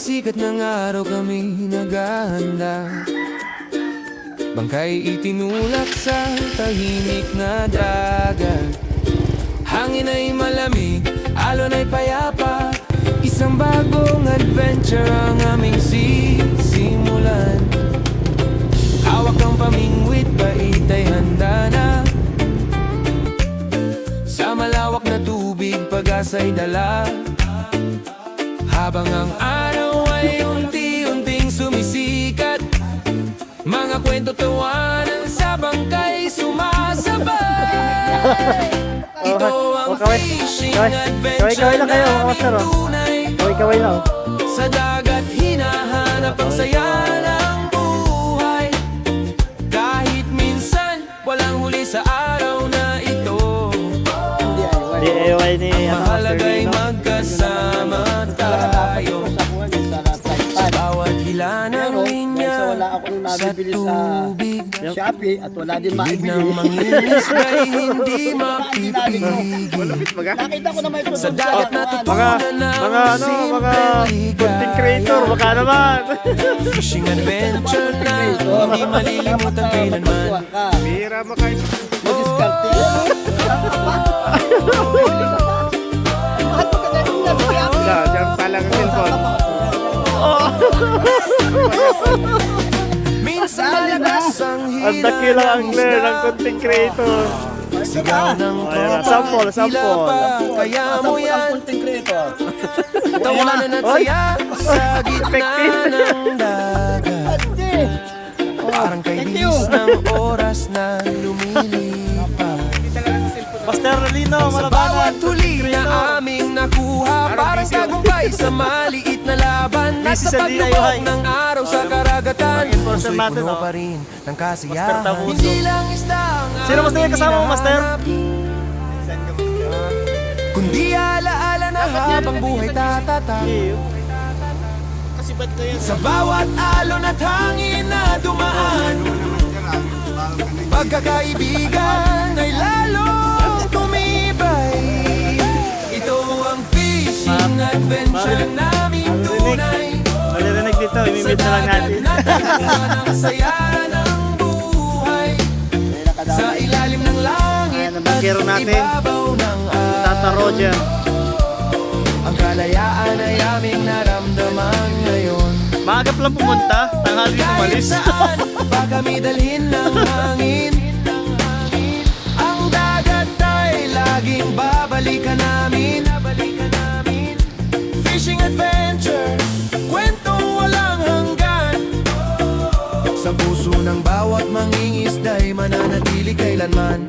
pagsikat ng araw kami naghahanda. Bangkay itinulak sa tahimik na dagat. Hangin ay malamig, alon ay payapa. Isang bagong adventure ang aming sisimulan. Hawak ang pamingwit, bait ay handa na. Sa malawak na tubig, pag-asa'y dala. Habang ang araw ay unti-unting sumisikat, mga kwento tawanan sa bangkay sumasabay. Ito ang fishing adventure namin tunay. Sa dagat hinahanap ang saya ng buhay. Kahit minsan walang huli sa araw na ito. Mahalaga'y magkasama tayo. Sa bawat hila ng linya sa tubig, Shopee at wala din kilig ng maibili. manginis ay hindi mapipigil. Nakita ko na may Sa dagat natutunan na mga content creator, baka naman. fishing adventure na hindi malilimutan kailanman. Bira mo kayo. Madiskarte. Diyan pala ang cellphone. Minsan malakas ang Ang dakilang angler ng content creator. sigaw ng Ayan, tropa, sample. tila pa, kaya mo yan. Content creator. Tawanan at saya sa gitna ng dagat. Parang kay bilis ng oras na lumilipas. Master Lino, Sa bawat huli na aming nakuha, parang tagumpay sa maliit na laban. Nasa paglubog ng araw sa karagatan, puso'y puno pa rin ng kasiyahan. Hindi lang isda ang Sino mas na yung kasama mo, Master? kundi alaala na habang buhay tatatak. Sa bawat alon at hangin na dumaan, pagkakaibigan ay lalong tumibay. Ito ang fishing adventure namin tunay. Malirinig dito, imimit na lang natin. Sa dagat ang saya ng buhay. Sa ilalim ng langit Ayan, ang bangkero at natin. ibabaw ng Tata Roger. ang kalayaan ay aming naramdaman ngayon. Maagap lang pumunta, tanghali Kahit umalis. saan pa kami dalhin ng hangin, ang dagat ay laging babalikan namin. Fishing adventure, kwentong walang hanggan. Sa puso ng bawat mangingisda'y mananatili kailanman.